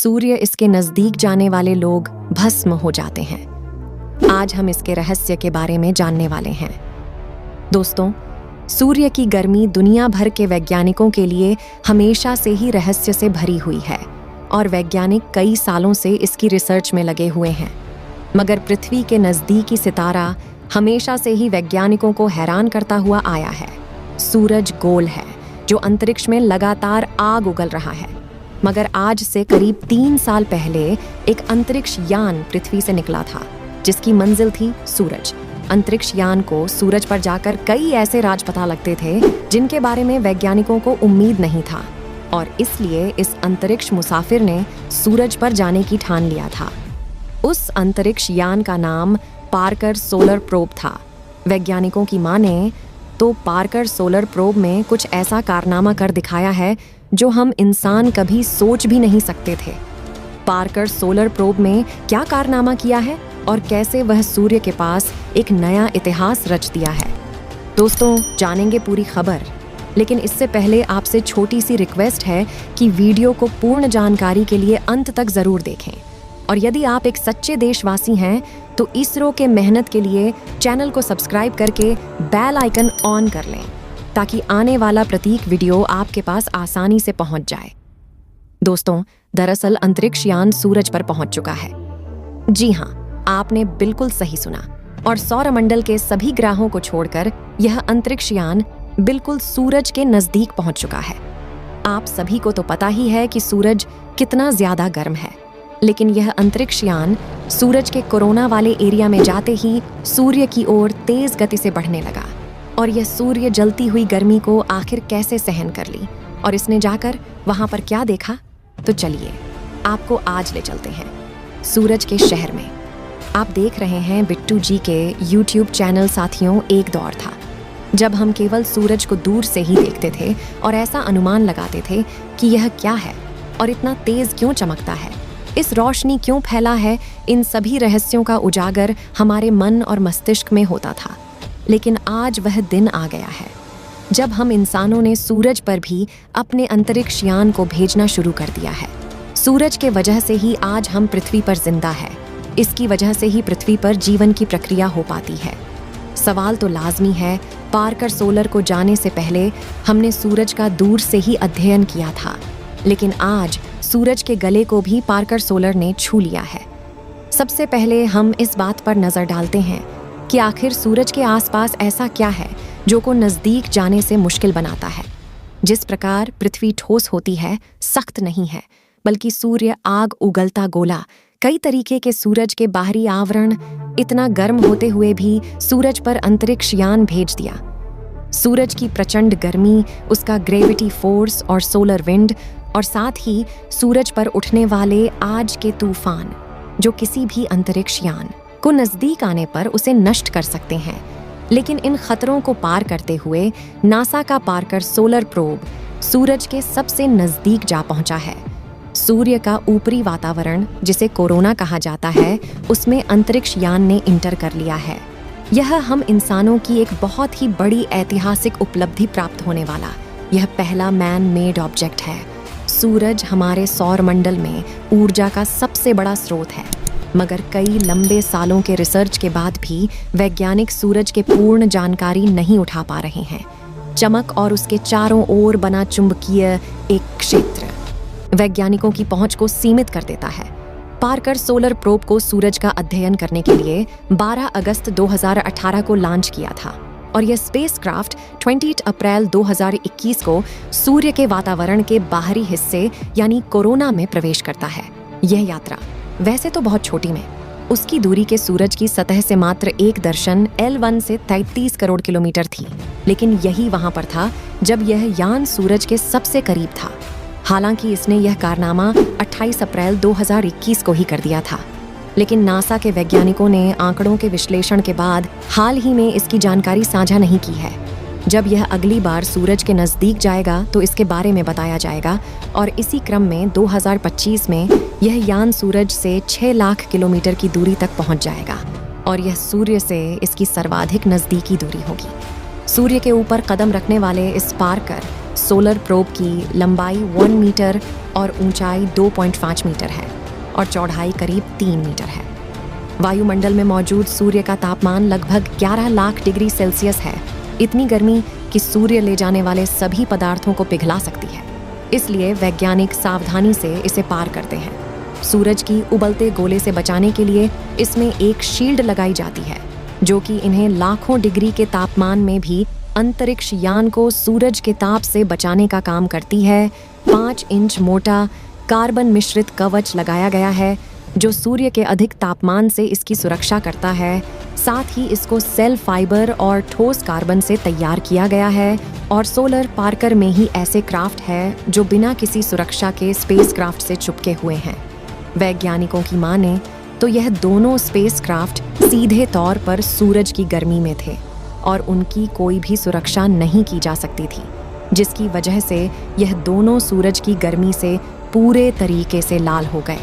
सूर्य इसके नजदीक जाने वाले लोग भस्म हो जाते हैं। आज हम इसके रहस्य के बारे में जानने वाले हैं। दोस्तों, सूर्य की गर्मी दुनिया भर के वैज्ञानिकों के लिए हमेशा से ही रहस्य से भरी हुई है और वैज्ञानिक कई सालों से इसकी रिसर्च में लगे हुए हैं। मगर पृथ्वी के नजदीकी सितारा हमेशा से ही वैज्ञानिकों को हैरान करता हुआ आया है। सूरज गोल है जो अंतरिक्ष में लगातार आग उगल रहा है। मगर आज से करीब 3 साल पहले एक अंतरिक्ष यान पृथ्वी से निकला था जिसकी मंजिल थी सूरज। अंतरिक्ष यान को सूरज पर जाकर कई ऐसे राज पता लगते थे जिनके बारे में वैज्ञानिकों को उम्मीद नहीं था, और इसलिए इस अंतरिक्ष मुसाफिर ने सूरज पर जाने की ठान लिया था। उस अंतरिक्ष यान का नाम पार्कर सोलर प्रोब था। वैज्ञानिकों की माने तो पार्कर सोलर प्रोब में कुछ ऐसा कारनामा कर दिखाया है जो हम इंसान कभी सोच भी नहीं सकते थे। पार्कर सोलर प्रोब में क्या कारनामा किया है और कैसे वह सूर्य के पास एक नया इतिहास रच दिया है, दोस्तों जानेंगे पूरी खबर। लेकिन इससे पहले आपसे छोटी सी रिक्वेस्ट है कि वीडियो को पूर्ण जानकारी के लिए अंत तक जरूर देखें, और यदि आप एक सच्चे देशवासी हैं तो इसरो के मेहनत के लिए चैनल को सब्सक्राइब करके बेल आइकन ऑन कर लें ताकि आने वाला प्रत्येक वीडियो आपके पास आसानी से पहुंच जाए। दोस्तों, दरअसल अंतरिक्ष यान सूरज पर पहुंच चुका है। जी हाँ, आपने बिल्कुल सही सुना, और सौरमंडल के सभी ग्रहों को छोड़कर यह अंतरिक्ष यान बिल्कुल सूरज के नजदीक पहुंच चुका है। आप सभी को तो पता ही है कि सूरज कितना ज्यादा गर्म है, लेकिन यह अंतरिक्ष यान सूरज के कोरोना वाले एरिया में जाते ही सूर्य की ओर तेज गति से बढ़ने लगा। और यह सूर्य जलती हुई गर्मी को आखिर कैसे सहन कर ली, और इसने जाकर वहां पर क्या देखा, तो चलिए आपको आज ले चलते हैं सूरज के शहर में। आप देख रहे हैं बिट्टू जी के YouTube चैनल। साथियों, एक दौर था जब हम केवल सूरज को दूर से ही देखते थे और ऐसा अनुमान लगाते थे कि यह क्या है और इतना तेज क्यों चमकता है, इस रोशनी क्यों फैला है। इन सभी रहस्यों का उजागर हमारे मन और मस्तिष्क में होता था। लेकिन आज वह दिन आ गया है जब हम इंसानों ने सूरज पर भी अपने अंतरिक्ष यान को भेजना शुरू कर दिया है। सूरज के वजह से ही आज हम पृथ्वी पर जिंदा है। इसकी वजह से ही पृथ्वी पर जीवन की प्रक्रिया हो पाती है। सवाल तो लाजमी है, पार्कर सोलर को जाने से पहले हमने सूरज का दूर से ही अध्ययन किया था, लेकिन आज सूरज के गले को भी पार्कर सोलर ने छू लिया है। सबसे पहले हम इस बात पर नजर डालते हैं कि आखिर सूरज के आसपास ऐसा क्या है जो को नजदीक जाने से मुश्किल बनाता है। जिस प्रकार पृथ्वी ठोस होती है, सख्त नहीं है, बल्कि सूर्य आग उगलता गोला। कई तरीके के सूरज के बाहरी आवरण इतना गर्म होते हुए भी सूरज पर अंतरिक्ष यान भेज दिया। सूरज की प्रचंड गर्मी, उसका ग्रेविटी फोर्स और सोलर विंड, और साथ ही सूरज पर उठने वाले आज के तूफान जो किसी भी अंतरिक्ष यान को नजदीक आने पर उसे नष्ट कर सकते हैं। लेकिन इन खतरों को पार करते हुए नासा का पार्कर सोलर प्रोब सूरज के सबसे नजदीक जा पहुंचा है। सूर्य का ऊपरी वातावरण, जिसे कोरोना कहा जाता है, उसमें अंतरिक्ष यान ने इंटर कर लिया है। यह हम इंसानों की एक बहुत ही बड़ी ऐतिहासिक उपलब्धि प्राप्त होने वाला यह पहला मैन मेड ऑब्जेक्ट है। सूरज हमारे सौरमंडल में ऊर्जा का सबसे बड़ा स्रोत है, मगर कई लंबे सालों के रिसर्च के बाद भी वैज्ञानिक सूरज के पूर्ण जानकारी नहीं उठा पा रहे हैं। चमक और उसके चारों ओर बना चुंबकीय एक क्षेत्र वैज्ञानिकों की पहुंच को सीमित कर देता है। पार्कर सोलर प्रोब को सूरज का अध्ययन करने के लिए 12 अगस्त 2018 को लॉन्च किया था, और यह स्पेसक्राफ्ट 28 अप्रैल 2021 को सूर्य के वातावरण के बाहरी हिस्से यानी कोरोना में प्रवेश करता है। यह यात्रा वैसे तो बहुत छोटी में, उसकी दूरी के सूरज की सतह से मात्र एक दर्शन L1 से 33 करोड़ किलोमीटर थी, लेकिन यही वहां पर था जब यह यान सूरज के सबसे करीब था। हालांकि इसने यह कारनामा 28 अप्रैल 2021 को ही कर दिया था, लेकिन नासा के वैज्ञानिकों ने आंकड़ों के विश्लेषण के बाद हाल ही में इसकी जानकारी साझा नहीं की है। जब यह अगली बार सूरज के नजदीक जाएगा तो इसके बारे में बताया जाएगा, और इसी क्रम में 2025 में यह यान सूरज से 6 लाख किलोमीटर की दूरी तक पहुंच जाएगा, और यह सूर्य से इसकी सर्वाधिक नजदीकी दूरी होगी। सूर्य के ऊपर कदम रखने वाले इस पार्कर सोलर प्रोब की लंबाई 1 मीटर और ऊंचाई 2.5 मीटर है और चौड़ाई करीब 3 मीटर है। वायुमंडल में मौजूद सूर्य का तापमान लगभग 11 लाख डिग्री सेल्सियस है। इतनी गर्मी कि सूर्य ले जाने वाले सभी पदार्थों को पिघला सकती है। इसलिए वैज्ञानिक सावधानी से इसे पार करते हैं। सूरज की उबलते गोले से बचाने के लिए इसमें एक शील्ड लगाई जाती है, जो कि इन्हें लाखों डिग्री के तापमान में भी अंतरिक्ष यान को सूरज के ताप से बचाने का काम करती है। 5 इंच मोटा कार्बन मिश्रित कवच लगाया गया है, जो सूर्य के अधिक तापमान से इसकी सुरक्षा करता है। साथ ही इसको सेल फाइबर और ठोस कार्बन से तैयार किया गया है और सोलर पार्कर में ही ऐसे क्राफ्ट है जो बिना किसी सुरक्षा के स्पेस क्राफ्ट से चिपके हुए हैं। वैज्ञानिकों की माने तो यह दोनों स्पेस क्राफ्ट सीधे तौर पर सूरज की गर्मी में थे और उनकी कोई भी सुरक्षा नहीं की जा सकती थी, जिसकी वजह से यह दोनों सूरज की गर्मी से पूरे तरीके से लाल हो गए।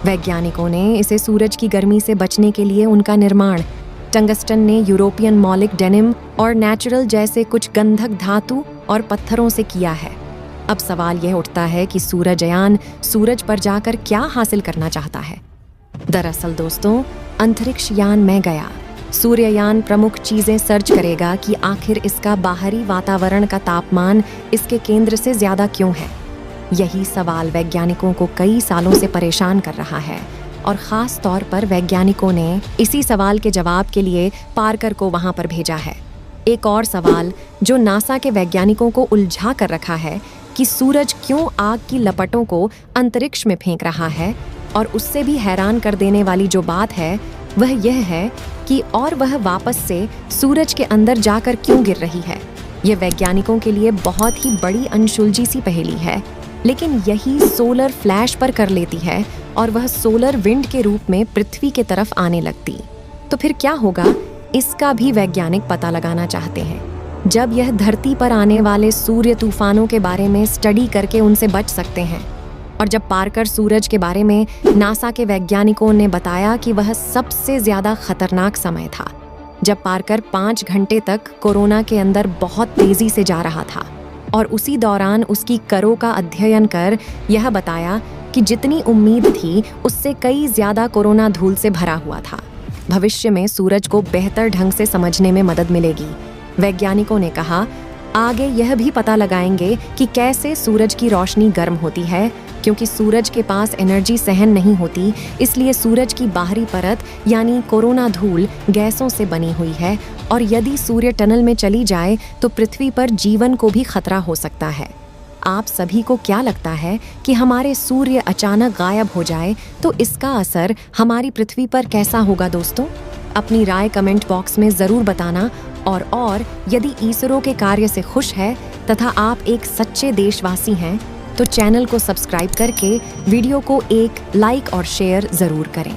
वैज्ञानिकों ने इसे सूरज की गर्मी से बचने के लिए उनका निर्माण टंगस्टन ने यूरोपियन मॉलिब्डेनम और नेचुरल जैसे कुछ गंधक धातु और पत्थरों से किया है। अब सवाल यह उठता है कि सूरजयान सूरज पर जाकर क्या हासिल करना चाहता है। दरअसल दोस्तों, अंतरिक्ष यान में गया सूर्ययान प्रमुख चीजें सर्च करेगा कि आखिर इसका बाहरी वातावरण का तापमान इसके केंद्र से ज्यादा क्यों है। यही सवाल वैज्ञानिकों को कई सालों से परेशान कर रहा है और ख़ास तौर पर वैज्ञानिकों ने इसी सवाल के जवाब के लिए पार्कर को वहां पर भेजा है। एक और सवाल जो नासा के वैज्ञानिकों को उलझा कर रखा है कि सूरज क्यों आग की लपटों को अंतरिक्ष में फेंक रहा है, और उससे भी हैरान कर देने वाली जो बात है वह यह है कि और वह वापस से सूरज के अंदर जाकर क्यों गिर रही है। यह वैज्ञानिकों के लिए बहुत ही बड़ी अनसुलझी सी पहेली है, लेकिन यही सोलर फ्लैश पर कर लेती है और वह सोलर विंड के रूप में पृथ्वी के तरफ आने लगती। तो फिर क्या होगा, इसका भी वैज्ञानिक पता लगाना चाहते हैं। जब यह धरती पर आने वाले सूर्य तूफानों के बारे में स्टडी करके उनसे बच सकते हैं। और जब पार्कर सूरज के बारे में नासा के वैज्ञानिकों ने बताया कि वह सबसे ज्यादा खतरनाक समय था, जब पार्कर 5 घंटे तक कोरोना के अंदर बहुत तेजी से जा रहा था और उसी दौरान उसकी करों का अध्ययन कर यह बताया कि जितनी उम्मीद थी उससे कई ज्यादा कोरोना धूल से भरा हुआ था। भविष्य में सूरज को बेहतर ढंग से समझने में मदद मिलेगी। वैज्ञानिकों ने कहा, आगे यह भी पता लगाएंगे कि कैसे सूरज की रोशनी गर्म होती है, क्योंकि सूरज के पास एनर्जी सहन नहीं होती, इसलिए सूरज की बाहरी परत यानी कोरोना धूल गैसों से बनी हुई है और यदि सूर्य टनल में चली जाए तो पृथ्वी पर जीवन को भी खतरा हो सकता है। आप सभी को क्या लगता है कि हमारे सूर्य अचानक गायब हो जाए तो इसका असर हमारी पृथ्वी पर कैसा होगा दोस्तों? अपनी राय कमेंट बॉक्स में ज़रूर बताना और यदि इसरो के कार्य से खुश है तथा आप एक सच्चे देशवासी हैं तो चैनल को सब्सक्राइब करके वीडियो को एक लाइक और शेयर ज़रूर करें।